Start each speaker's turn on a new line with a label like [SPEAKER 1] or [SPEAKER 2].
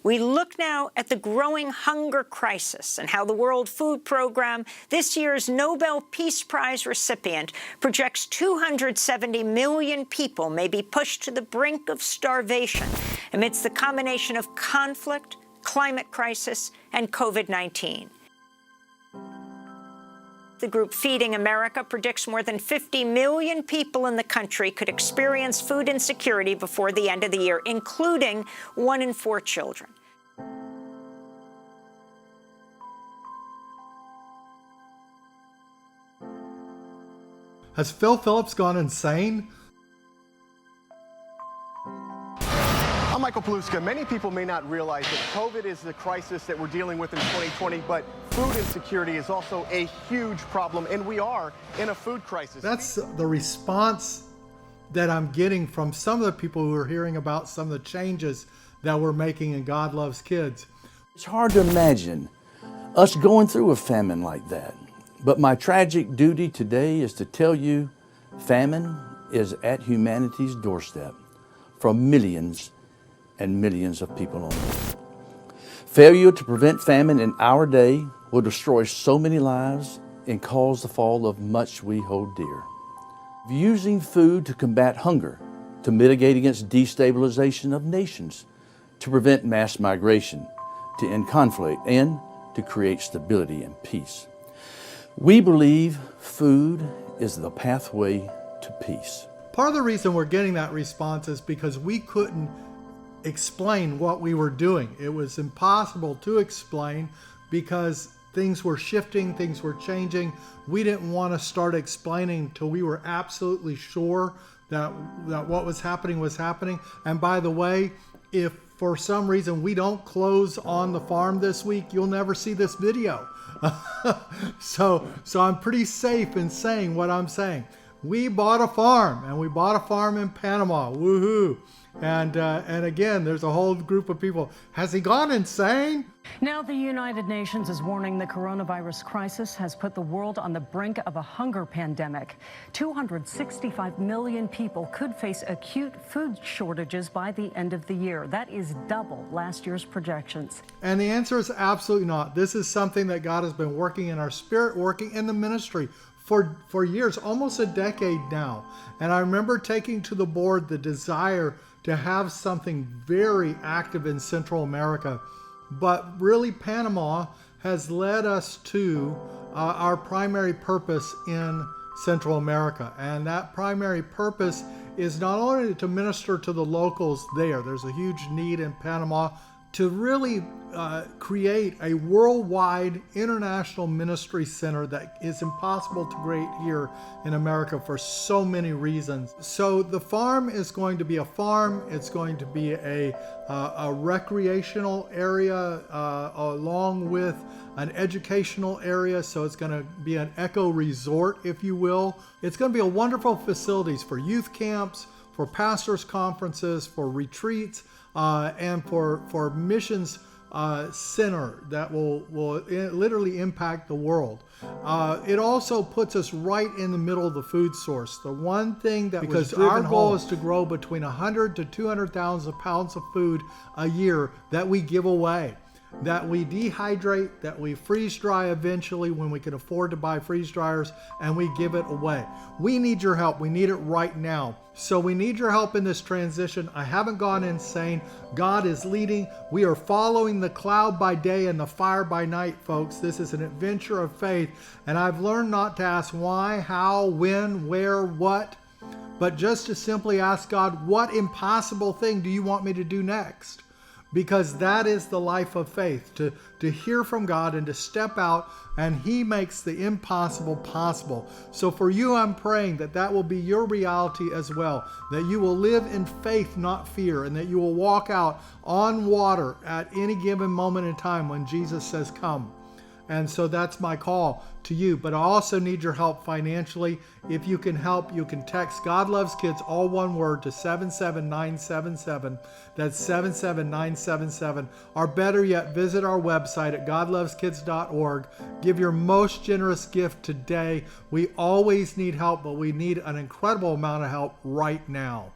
[SPEAKER 1] We look now at the growing hunger crisis and how the World Food Program, this year's Nobel Peace Prize recipient, projects 270 million people may be pushed to the brink of starvation amidst the combination of conflict, climate crisis, and COVID-19. The group Feeding America predicts more than 50 million people in the country could experience food insecurity before the end of the year, including 1 in 4 children.
[SPEAKER 2] Has Phil Phillips gone insane?
[SPEAKER 3] I'm Michael Paluska. Many people may not realize that COVID is the crisis that we're dealing with in 2020, but food insecurity is also a huge problem, and we are in a food crisis.
[SPEAKER 2] That's the response that I'm getting from some of the people who are hearing about some of the changes that we're making in God Loves Kids.
[SPEAKER 4] It's hard to imagine us going through a famine like that. But my tragic duty today is to tell you famine is at humanity's doorstep for millions and millions of people on earth. Failure to prevent famine in our day will destroy so many lives and cause the fall of much we hold dear. Using food to combat hunger, to mitigate against destabilization of nations, to prevent mass migration, to end conflict, and to create stability and peace. We believe food is the pathway to peace.
[SPEAKER 2] Part of the reason we're getting that response is because we couldn't explain what we were doing. It was impossible to explain because things were shifting, things were changing. We didn't want to start explaining till we were absolutely sure that what was happening. And by the way, if for some reason we don't close on the farm this week, you'll never see this video. So I'm pretty safe in saying what I'm saying. We bought a farm, and we bought a farm in Panama. Woohoo! And again, there's a whole group of people. Has he gone insane?
[SPEAKER 5] Now the United Nations is warning the coronavirus crisis has put the world on the brink of a hunger pandemic. 265 million people could face acute food shortages by the end of the year. That is double last year's projections.
[SPEAKER 2] And the answer is absolutely not. This is something that God has been working in our spirit, working in the ministry for years, almost a decade now. And I remember taking to the board the desire to have something very active in Central America. But really, Panama has led us to our primary purpose in Central America. And that primary purpose is not only to minister to the locals there. There's a huge need in Panama to really create a worldwide international ministry center that is impossible to create here in America for so many reasons. So the farm is going to be a farm. It's going to be a recreational area along with an educational area. So it's going to be an eco resort, if you will. It's going to be a wonderful facilities for youth camps, for pastors' conferences, for retreats, and for missions center that will literally impact the world. It also puts us right in the middle of the food source. The one thing that because our goal is to grow between 100 to 200,000 pounds of food a year that we give away, that we dehydrate, that we freeze dry eventually when we can afford to buy freeze dryers, and we give it away. We need your help. We need it right now. So we need your help in this transition. I haven't gone insane. God is leading. We are following the cloud by day and the fire by night, folks. This is an adventure of faith. And I've learned not to ask why, how, when, where, what, but just to simply ask God, what impossible thing do you want me to do next? Because that is the life of faith, to hear from God and to step out, and He makes the impossible possible. So for you, I'm praying that that will be your reality as well, that you will live in faith, not fear, and that you will walk out on water at any given moment in time when Jesus says, come. And so that's my call to you. But I also need your help financially. If you can help, you can text God Loves Kids, all one word, to 77977. That's 77977. Or better yet, visit our website at godloveskids.org. Give your most generous gift today. We always need help, but we need an incredible amount of help right now.